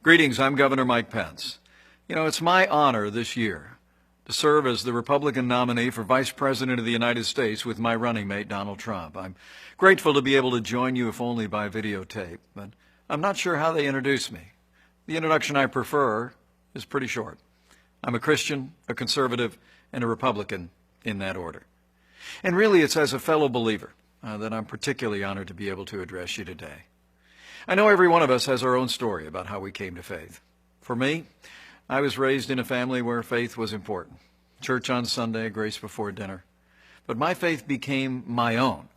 Greetings, I'm Governor Mike Pence. You know, it's my honor this year to serve as the Republican nominee for Vice President of the United States with my running mate, Donald Trump. I'm grateful to be able to join you, if only by videotape, but I'm not sure how they introduce me. The introduction I prefer is pretty short. I'm a Christian, a conservative, and a Republican in that order. And really, it's as a fellow believer that I'm particularly honored to be able to address you today. I know every one of us has our own story about how we came to faith. For me, I was raised in a family where faith was important. Church on Sunday, grace before dinner. But my faith became my own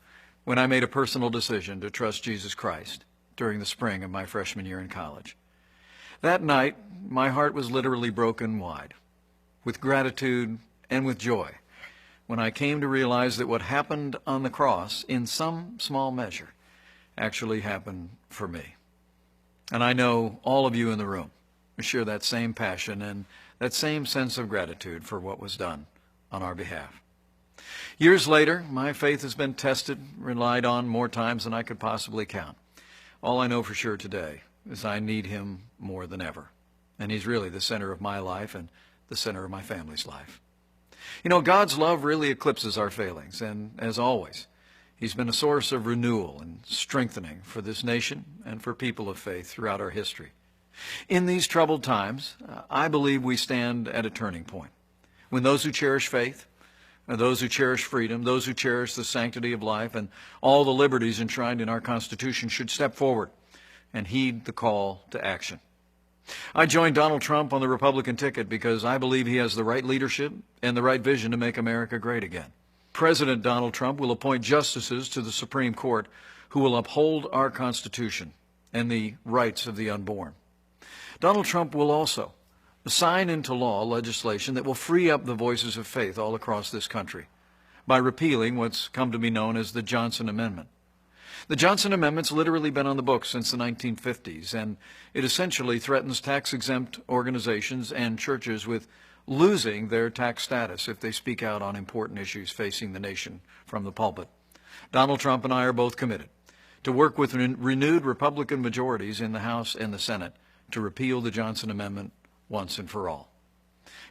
when I made a personal decision to trust Jesus Christ during the spring of my freshman year in college. That night, my heart was literally broken wide, with gratitude and with joy, when I came to realize that what happened on the cross, in some small measure, actually happened for me. And I know all of you in the room share that same passion and that same sense of gratitude for what was done on our behalf. Years later, my faith has been tested, relied on more times than I could possibly count. All I know for sure today is I need him more than ever. And he's really the center of my life and the center of my family's life. You know, God's love really eclipses our failings, and as always, he's been a source of renewal and strengthening for this nation and for people of faith throughout our history. In these troubled times, I believe we stand at a turning point, when those who cherish faith, those who cherish freedom, those who cherish the sanctity of life and all the liberties enshrined in our Constitution should step forward and heed the call to action. I joined Donald Trump on the Republican ticket because I believe he has the right leadership and the right vision to make America great again. President Donald Trump will appoint justices to the Supreme Court who will uphold our Constitution and the rights of the unborn. Donald Trump will also sign into law legislation that will free up the voices of faith all across this country by repealing what's come to be known as the Johnson Amendment. The Johnson Amendment's literally been on the books since the 1950s, and it essentially threatens tax-exempt organizations and churches with losing their tax status if they speak out on important issues facing the nation from the pulpit. Donald Trump and I are both committed to work with renewed Republican majorities in the House and the Senate to repeal the Johnson Amendment once and for all.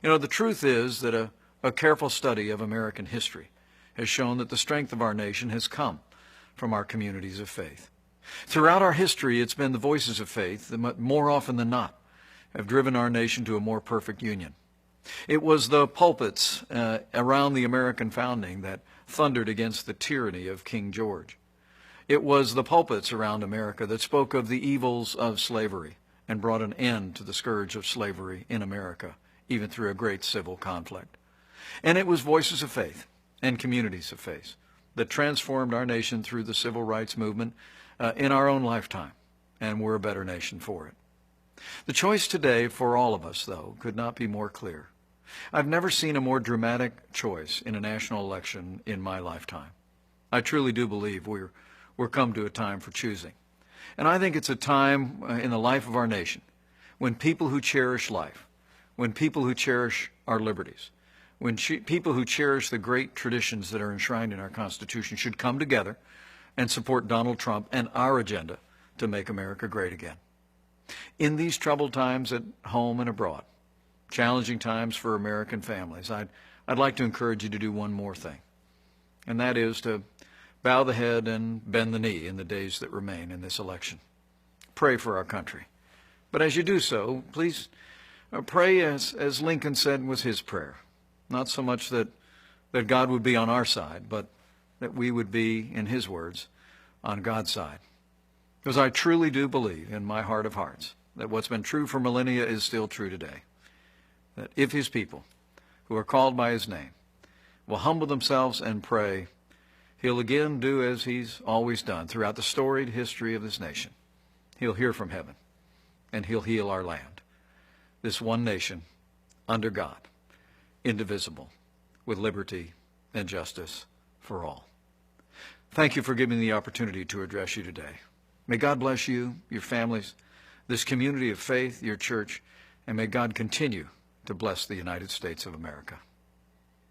You know, the truth is that a careful study of American history has shown that the strength of our nation has come from our communities of faith. Throughout our history, it's been the voices of faith that more often than not have driven our nation to a more perfect union. It was the pulpits around the American founding that thundered against the tyranny of King George. It was the pulpits around America that spoke of the evils of slavery and brought an end to the scourge of slavery in America, even through a great civil conflict. And it was voices of faith and communities of faith that transformed our nation through the civil rights movement in our own lifetime, and we're a better nation for it. The choice today for all of us, though, could not be more clear. I've never seen a more dramatic choice in a national election in my lifetime. I truly do believe we're come to a time for choosing. And I think it's a time in the life of our nation when people who cherish life, when people who cherish our liberties, when people who cherish the great traditions that are enshrined in our Constitution should come together and support Donald Trump and our agenda to make America great again. In these troubled times at home and abroad, challenging times for American families, I'd like to encourage you to do one more thing, and that is to bow the head and bend the knee in the days that remain in this election. Pray for our country. But as you do so, please pray as Lincoln said was his prayer. Not so much that God would be on our side, but that we would be, in his words, on God's side. Because I truly do believe in my heart of hearts that what's been true for millennia is still true today. That if his people, who are called by his name, will humble themselves and pray, he'll again do as he's always done throughout the storied history of this nation. He'll hear from heaven, and he'll heal our land, this one nation under God, indivisible, with liberty and justice for all. Thank you for giving me the opportunity to address you today. May God bless you, your families, this community of faith, your church, and may God continue to bless the United States of America.